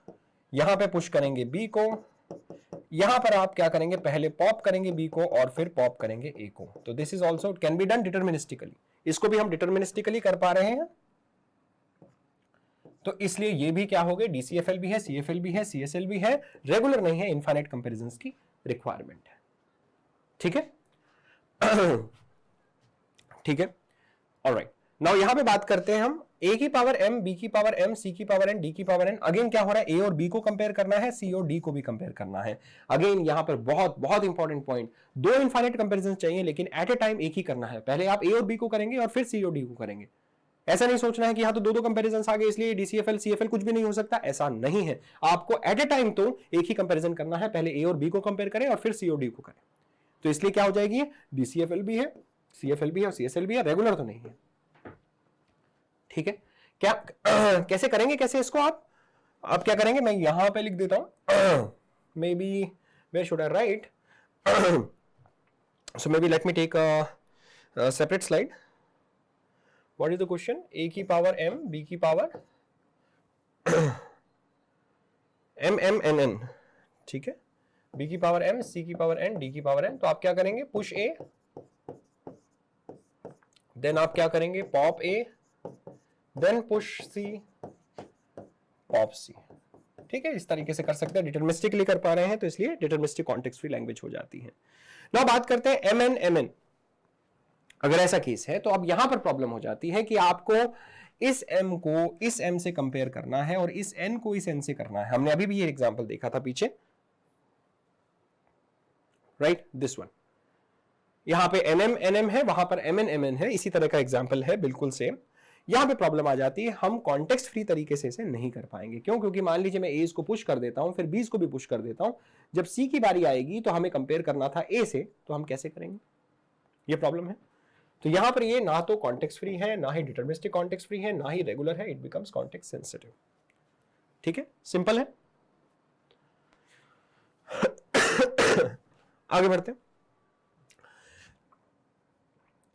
यहां पे पुश करेंगे b को, यहां पर आप क्या करेंगे, पहले पॉप करेंगे b को और फिर पॉप करेंगे a को. तो this is also can be done deterministically. इसको भी हम डिटरमिनिस्टिकली कर पा रहे हैं, तो इसलिए ये भी क्या हो गए, DCFL भी है, CFL भी है, CSL भी है, रेगुलर नहीं है. इनफाइनाइट कंपैरिजंस की रिक्वायरमेंट है. ठीक है, ठीक है, ऑलराइट. नाउ यहां पे बात करते हैं हम a की पावर m, b की पावर m, c की पावर n, d की पावर n. अगेन क्या हो रहा है, a और b को कंपेयर करना है, c और d को भी कंपेयर करना है. अगेन यहां पर बहुत बहुत इंपॉर्टेंट पॉइंट, दो इनफाइनाइट कंपैरिजन चाहिए, लेकिन एट ए टाइम एक ही करना है. पहले आप a और b को करेंगे और फिर c और d को करेंगे. ऐसा नहीं सोचना है कि यहां तो दो कंपैरिजंस आ गए इसलिए DCFL CFL कुछ भी नहीं हो सकता, ऐसा नहीं है. आपको एट ए टाइम तो एक ही कंपैरिजन करना है, पहले a और b को कंपेयर करें और फिर c और d को करें. तो इसलिए क्या हो जाएगी, DCFL भी है, CFL भी है और CSL भी है, रेगुलर तो नहीं है. ठीक है, क्या कैसे करेंगे, कैसे इसको आप क्या करेंगे, मैं यहां पे लिख देता हूं, maybe where should I write, so maybe let me take a separate slide. What is the question, a की पावर m, b की power m m n n. ठीक है, b की पावर m, c की power n, d की power n. तो आप क्या करेंगे, पुश a, देन आप क्या करेंगे, pop a, then push c, pop c. ठीक है, इस तरीके से कर सकते हैं, डिटरमिनिस्टिकली कर पा रहे हैं, तो इसलिए डिटरमिनिस्टिक कॉन्टेक्स्ट फ्री लैंग्वेज हो जाती है. नाउ बात करते हैं mn mn. अगर ऐसा केस है तो अब यहां पर प्रॉब्लम हो जाती है कि आपको इस m को इस m से कंपेयर करना है और इस n को इस n से करना है. हमने अभी भी ये एग्जांपल देखा था पीछे, राइट, दिस वन. यहां पे nm nm है, वहां पर mn mn है, इसी तरह का एग्जांपल है, बिल्कुल सेम. यहां पे प्रॉब्लम आ जाती है, हम कॉन्टेक्स्ट फ्री तरीके से इसे नहीं कर पाएंगे. क्यों, क्योंकि मान लीजिए मैं एज को पुश कर देता हूं, फिर बीज को भी पुश कर देता हूं, जब सी की बारी आएगी तो हमें कंपेयर करना था ए से, तो हम कैसे करेंगे, ये प्रॉब्लम है. तो यहां पर ये ना तो कॉन्टेक्स्ट फ्री है, ना ही डिटरमिनिस्टिक कॉन्टेक्स्ट फ्री है, ना ही रेगुलर है, इट बिकम्स कॉन्टेक्स्ट सेंसिटिव. ठीक है, सिंपल है. आगे बढ़ते हैं.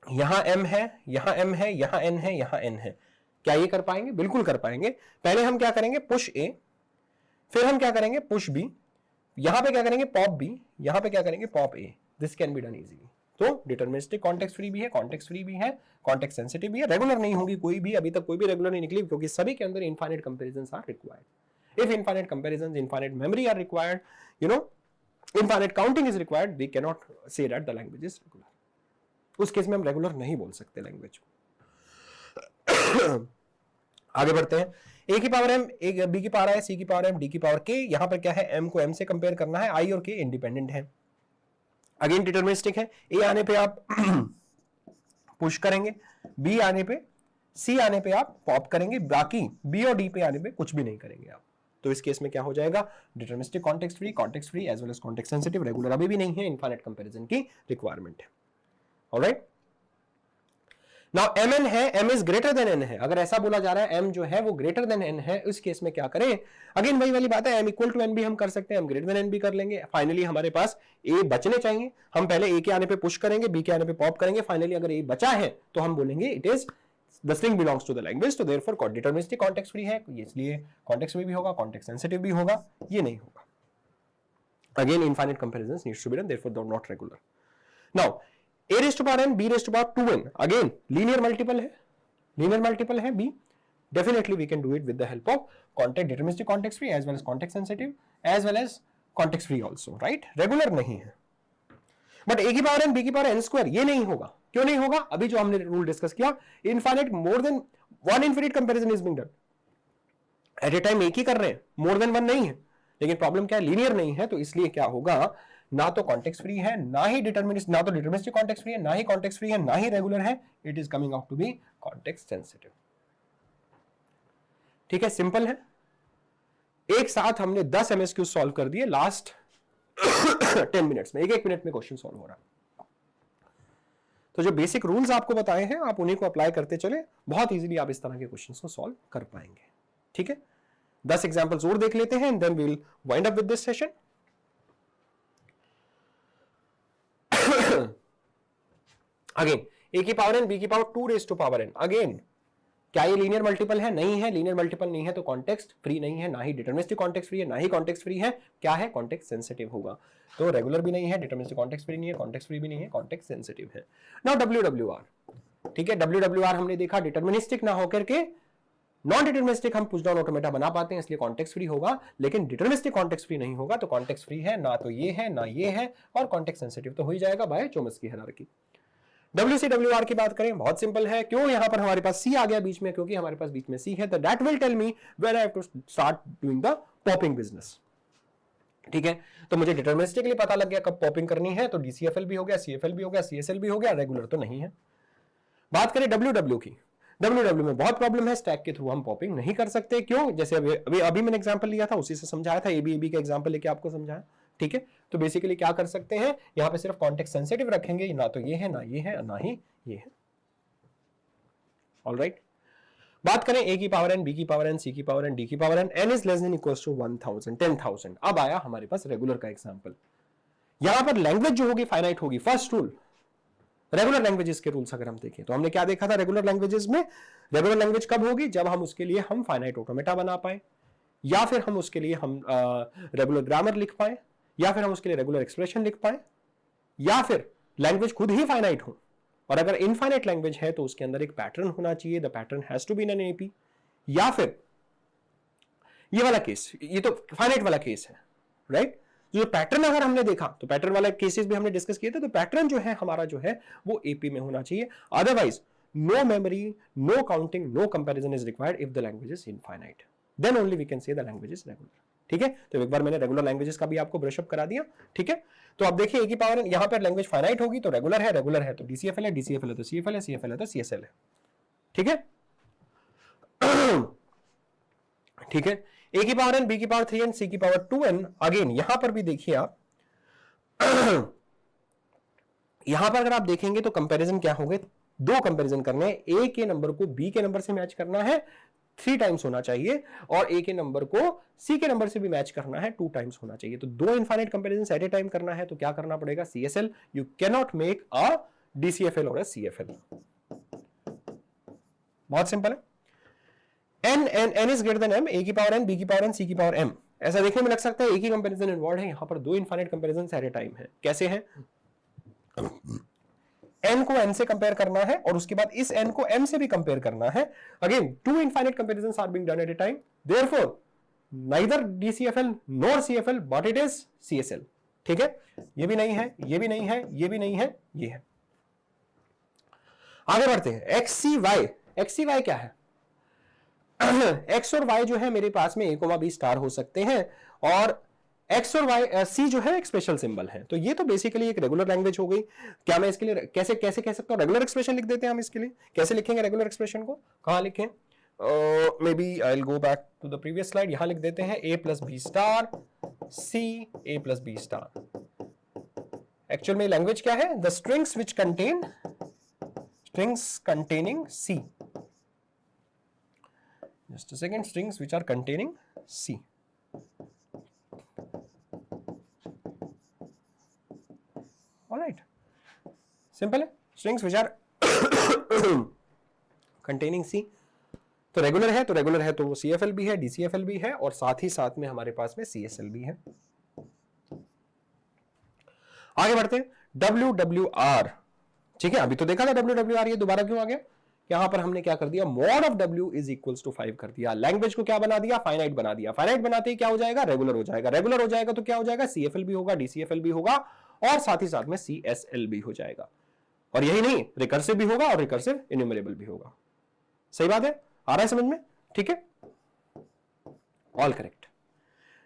यहां m है, यहां m है, यहां n है, यहां n है. क्या ये कर पाएंगे, बिल्कुल कर पाएंगे. पहले हम क्या करेंगे, पुश a, फिर हम क्या करेंगे, पुश b, यहां पे क्या करेंगे, पॉप b, यहां पे क्या करेंगे, pop a. This can be done easily. तो डिटरमिनिस्टिक कॉन्टेक्स्ट फ्री भी है, कॉन्टेक्स्ट फ्री भी है, कॉन्टेक्स्ट सेंसिटिव भी है. रेगुलर नहीं होगी कोई भी, अभी तक कोई भी रेगुलर नहीं निकली, क्योंकि सभी के अंदर infinite comparisons are required. If infinite comparisons, infinite memory are required, you know, infinite counting is required, we can not say that the language is regular. उस केस में हम रेगुलर नहीं बोल सकते लैंग्वेज को. आगे बढ़ते हैं. a की पावर m, b की पावर है, c की पावर m, d की पावर k. यहां पर क्या है, m को m से कंपेयर करना है, i और k इंडिपेंडेंट है. अगेन डिटरमिनिस्टिक है. a आने पे आप पुश करेंगे, b आने पे, c आने पे आप पॉप करेंगे, बाकी b और d पे आने पे कुछ भी नहीं करेंगे आप. तो इस केस में क्या हो जाएगा, deterministic context free as well as context sensitive. Regular अभी भी नहीं है, इनफाइनाइट कंपैरिजन की रिक्वायरमेंट है. ऑलराइट, नाउ mn है, m is greater than n है. अगर ऐसा बोला जा रहा है m जो है वो ग्रेटर देन n है, उस केस में क्या करें, अगेन वही वाली बात है, m इक्वल टू n भी हम कर सकते हैं, m ग्रेटर देन n भी कर लेंगे. फाइनली हमारे पास a बचने चाहिए, हम पहले a के आने पे पुश करेंगे, b के आने पे पॉप करेंगे. फाइनली अगर a बचा है तो हम बोलेंगे it is the string belongs to the language. तो देयरफॉर डिटरमिनिस्टिक कॉन्टेक्स्ट फ्री है, इसलिए कॉन्टेक्स्ट फ्री भी होगा, कॉन्टेक्स्ट सेंसिटिव भी होगा, ये नहीं होगा. Again infinite comparisons needs to be done, therefore they are not regular. Now a raised to power n, b raised to power 2n, again linear multiple है, लीनियर मल्टीपल है b, definitely we can do it with the help of context deterministic context free as well as context sensitive as well as context free also, right? Regular नहीं है, but A की power N B की power N square ये नहीं होगा. क्यों नहीं होगा? अभी जो हमने रूल डिस्कस किया, infinite more than one infinite comparison is being done. At a time एक ही कर रहे हैं, मोर देन वन नहीं है. लेकिन प्रॉब्लम क्या है, लीनियर नहीं है, तो इसलिए क्या होगा, ना तो कॉन्टेक्स्ट फ्री है, ना ही डिटरमिनिस्ट, ना तो डिटरमिनिस्टिक कॉन्टेक्स्ट फ्री है, ना ही कॉन्टेक्स्ट फ्री है, ना ही रेगुलर है. It is coming out to be context sensitive. ठीक है, सिंपल है. एक साथ हमने 10 एमएसक्यू सॉल्व कर दिए लास्ट 10 मिनट्स में. एक मिनट में क्वेश्चन सॉल्व हो रहा है. तो जो बेसिक रूल्स आपको बताए हैं आप उन्हीं को अप्लाई करते चले, बहुत इजीली आप इस तरह के क्वेश्चंस को सॉल्व कर पाएंगे. ठीक है, 10 एग्जांपल्स और देख लेते हैं and then we will wind up with this session. Again a की पावर एन बी की power 2 raise to power n. Again क्या ये लीनियर मल्टीपल है? नहीं है. लीनियर मल्टीपल नहीं है तो कॉन्टेक्स्ट फ्री नहीं है, ना ही डिटरमिनिस्टिक कॉन्टेक्स्ट फ्री है, ना ही कॉन्टेक्स्ट फ्री है. क्या है? कॉन्टेक्स्ट सेंसिटिव होगा. तो रेगुलर भी नहीं है, डिटरमिनिस्टिक कॉन्टेक्स्ट फ्री नहीं है, कॉन्टेक्स्ट फ्री भी नहीं है, कॉन्टेक्स्ट सेंसिटिव है. Now WWR. ठीक है, WWR हमने देखा डिटरमिनिस्टिक ना होकर के नॉन डिटरमिनिस्टिक हम पुश डाउन ऑटोमेटा बना पाते हैं, इसलिए कॉन्टेक्स्ट फ्री होगा. लेकिन डिटरमिनिस्टिक कॉन्टेक्स्ट फ्री नहीं होगा, तो कॉन्टेक्स्ट फ्री है ना तो ये है ना ये है, और कॉन्टेक्स्ट सेंसिटिव तो हो ही जाएगा बाय चोम्स्की हायरार्की. WCWR की बात करें, बहुत सिंपल है. क्यों यहां पर हमारे पास C आ गया बीच में? क्योंकि हमारे पास बीच में C है. तो that will tell me when I have to start doing the popping business. ठीक है, तो मुझे डिटरमिनिस्टिकली पता लग गया कब पॉपिंग करनी है, तो DCFL भी हो गया, CFL भी हो गया, CSL भी हो गया, रेगुलर तो नहीं है. बात करें WW की, WW में बहुत प्रॉब्लम है. स्टैक के थ्रू हम पॉपिंग नहीं कर सकते. क्यों? जैसे अभी मैंने एग्जांपल लिया था, उसी से समझाया था, AB का एग्जांपल लेके आपको समझाया. ठीक है, तो बेसिकली क्या कर सकते हैं, यहां पे सिर्फ कॉन्टेक्स्ट सेंसिटिव रखेंगे, ना तो ये है ना ये है ना ही ये है. ऑलराइट, बात करें A की पावर n, B की पावर n, C की पावर n, D की power n, n is less than equals to 1000, 10,000. अब आया हमारे पास रेगुलर का एग्जांपल. यहां पर लैंग्वेज जो होगी फाइनाइट होगी. फर्स्ट रूल रेगुलर लैंग्वेजेस के रूल्स अगर हम देखें तो हमने क्या देखा था रेगुलर लैंग्वेजेस में? रेगुलर लैंग्वेज कब होगी? जब हम उसके लिए हम फाइनाइट ऑटोमेटा बना पाए, या फिर हम उसके लिए हम रेगुलर ग्रामर लिख पाए, या फिर हम उसके लिए रेगुलर एक्सप्रेशन लिख पाए, या फिर लैंग्वेज खुद ही फाइनाइट हो. और अगर इनफाइनाइट लैंग्वेज है तो उसके अंदर एक पैटर्न होना चाहिए, the pattern has to be in an AP. या फिर ये वाला केस, ये तो फाइनाइट वाला केस है, राइट? जो पैटर्न अगर हमने देखा तो पैटर्न वाला केसेस भी हमने डिस्कस किए थे, तो पैटर्न जो है हमारा जो है वो AP में होना चाहिए. Otherwise no memory, no counting, no comparison is required if the language is infinite. Then only we can say the language is regular. ठीक है, तो एक बार मैंने रेगुलर लैंग्वेजेस का भी आपको ब्रशअप करा दिया. ठीक है, तो अब देखिए A की पावर यहां पर लैंग्वेज फाइनाइट होगी तो रेगुलर है, रेगुलर है तो DCFL है, DCFL है तो CFL है, CFL है तो CSL है. ठीक है. ठीक है, A की पावर n, B की पावर 3n, C की पावर 2n. अगेन यहां पर भी देखिए आप यहां पर अगर आप देखेंगे तो कंपैरिजन क्या होंगे? 2 कंपैरिजन करने हैं. A के नंबर को B के नंबर से मैच करना है, 3 टाइम्स होना चाहिए, और A के नंबर को C के नंबर से भी मैच करना है, 2 टाइम्स होना चाहिए. तो 2 infinite comparison at a time करना है तो क्या करना पड़ेगा? CSL. You can not make a DCFL और अ CFL. बहुत सिंपल है. n is greater than m, A की पावर n, B की पावर n, C की पावर m. ऐसा देखने में लग सकता है एक ही कंपैरिजन इन्वॉल्व है, यहां पर 2 infinite comparison at a time है. कैसे है? n को n से कंपेयर करना है और उसके बाद इस n को m से भी कंपेयर करना है. Again 2 infinite comparisons are being done at a time, therefore neither DCFL nor CFL but it is CSL. ठीक है, ये भी नहीं है, ये भी नहीं है, ये भी नहीं है, ये है. आगे बढ़ते हैं. XCY क्या है? X और Y जो है मेरे पास में A, B स्टार हो सकते हैं, और X और Y C जो है एक स्पेशल सिंबल है. तो ये तो बेसिकली एक रेगुलर लैंग्वेज हो गई. क्या मैं इसके लिए कैसे कह सकता हूं? रेगुलर एक्सप्रेशन लिख देते हैं हम इसके लिए. कैसे लिखेंगे रेगुलर एक्सप्रेशन को? कहां लिखें? May be I will go back to the previous slide. यहां लिख देते हैं A plus B star C A plus B star. Actual में लैंग्वेज क्या है? The strings which contain strings containing C. Just a second. Strings which are containing C. All right. Simple है. Strings which are containing C. तो regular है तो वो CFL भी है, DCFL भी है, और साथ ही साथ में हमारे पास में CSL भी है. आगे बढ़ते हैं. WWR. ठीक है, अभी तो देखा था WWR, ये दोबारा क्यों आ गया? यहां पर हमने क्या कर दिया, mod of W is equals to 5 कर दिया। लैंग्वेज को क्या बना दिया, फाइनाइट बना दिया। फाइनाइट बनाते ही क्या हो जाएगा, रेगुलर हो जाएगा। रेगुलर हो जाएगा तो क्या हो जाएगा, CFL भी होगा, DCFL भी होगा और साथ ही साथ में CSL भी हो जाएगा। और यही नहीं, रिकर्सिव भी होगा और रिकर्सिव इन्यूमरेबल भी होगा। सही बात है, आ रहा है समझ में? ठीक है, ऑल करेक्ट।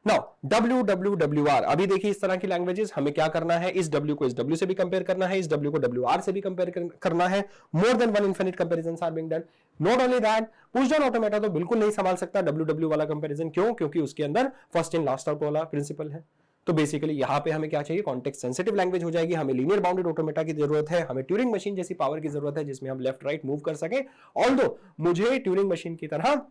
नाउ WWWR, अभी देखिए इस तरह की लैंग्वेजेस हमें क्या करना है, इस W को इस W से भी कंपेयर करना है, इस W को WR से भी कंपेयर करना है। More than one infinite comparisons are being done. Not only that, push down automata तो बिल्कुल नहीं संभाल सकता WW वाला कंपैरिजन। क्यों? क्योंकि उसके अंदर फर्स्ट इन लास्ट आउट वाला प्रिंसिपल है। तो बेसिकली यहां पे हमें क्या चाहिए, कॉन्टेक्स्ट सेंसिटिव लैंग्वेज हो जाएगी। हमें लीनियर बाउंडेड ऑटोमेटा की जरूरत है, हमें ट्यूरिंग मशीन जैसी पावर की जरूरत है जिसमें हम लेफ्ट राइट मूव कर सके। ऑल्दो मुझे ट्यूरिंग मशीन की तरह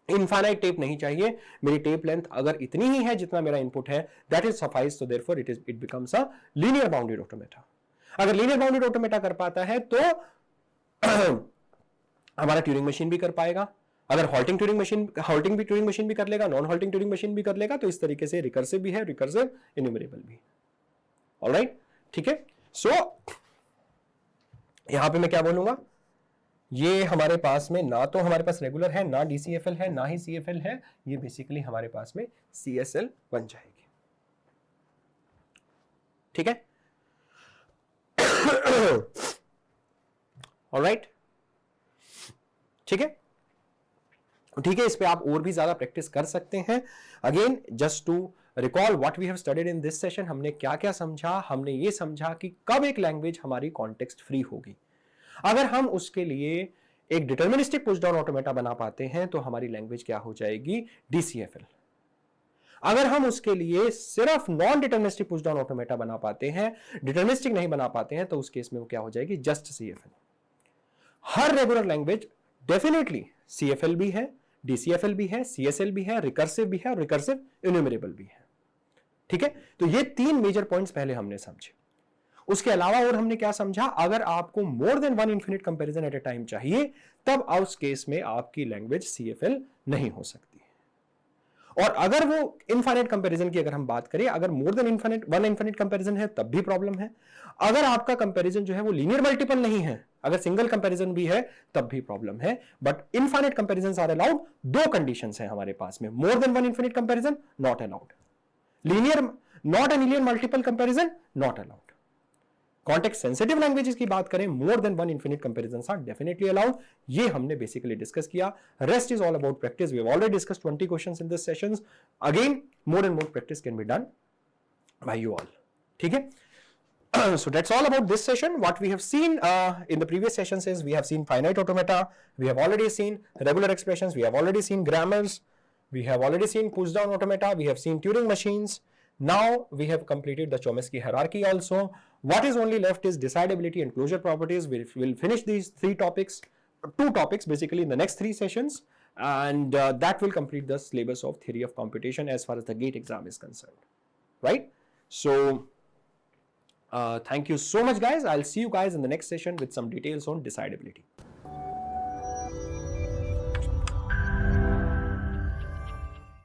इनफाइनाइट टेप नहीं चाहिए। मेरी टेप लेंथ अगर इतनी ही है जितना मेरा इनपुट है, that is suffice, so therefore it becomes a linear bounded automata. अगर लीनियर बाउंडेड ऑटोमेटा कर पाता है तो हमारा ट्यूरिंग मशीन भी कर पाएगा। अगर हॉल्टिंग भी ट्यूरिंग मशीन भी कर लेगा, नॉन हॉल्टिंग ट्यूरिंग मशीन भी कर लेगा। तो इस तरीके से रिकर्सिव भी है, रिकर्सिव इन्यूमरेबल भी। ऑलराइट, ठीक है। सो यहां पे मैं क्या बोलूंगा, ये हमारे पास में ना तो हमारे पास रेगुलर है, ना DCFL है, ना ही CFL है। ये बेसिकली हमारे पास में CSL बन जाएगी। ठीक है, ऑलराइट, ठीक है, ठीक है। इस पे आप और भी ज्यादा प्रैक्टिस कर सकते हैं। Again just to recall what we have studied in this session, हमने क्या क्या समझा। हमने ये समझा कि कब एक लैंग्वेज हमारी कॉन्टेक्स्ट फ्री होगी। अगर हम उसके लिए एक डिटर्मिनिस्टिक पुश डाउन ऑटोमेटा बना पाते हैं तो हमारी लैंग्वेज क्या हो जाएगी, DCFL। अगर हम उसके लिए सिर्फ non deterministic push down automata बना पाते हैं, डिटर्मिनिस्टिक नहीं बना पाते हैं, तो उस केस में वो क्या हो जाएगी, जस्ट CFL। हर रेगुलर लैंग्वेज डेफिनेटली CFL भी है, DCFL भी है, CSL भी है, रिकर्सिव भी है और रिकर्सिव इन्यूमरेबल भी है। ठीक है, तो ये 3 मेजर पॉइंट्स पहले हमने समझे। उसके अलावा और हमने क्या समझा, अगर आपको more than one infinite comparison at a time चाहिए, तब उस केस में आपकी लैंग्वेज CFL नहीं हो सकती। और अगर वो इनफाइनाइट कंपैरिजन की अगर हम बात करें, अगर मोर देन वन इनफिनिट कंपैरिजन है तब भी प्रॉब्लम है। अगर आपका कंपैरिजन जो है वो लीनियर मल्टीपल नहीं है, अगर सिंगल कंपैरिजन भी है तब भी प्रॉब्लम है। But infinite comparisons are allowed. 2 conditions हैं हमारे पास में, more than one infinite comparison not allowed, linear not a linear multiple comparison not allowed. Context sensitive languages की बात करें, more than one infinite comparisons are definitely allowed. ये हमने basically discuss किया। Rest is all about practice. We have already discussed 20 questions in this sessions. Again more and more practice can be done by you all. ठीक है, so that's all about this session. What we have seen in the previous sessions is we have seen finite automata, we have already seen regular expressions, we have already seen grammars, we have already seen push down automata, we have seen Turing machines. Now we have completed the Chomsky hierarchy also. What is only left is decidability and closure properties. We'll finish these 2 topics basically in the next 3 sessions, and that will complete the syllabus of theory of computation as far as the GATE exam is concerned, right? So thank you so much guys. I'll see you guys in the next session with some details on decidability.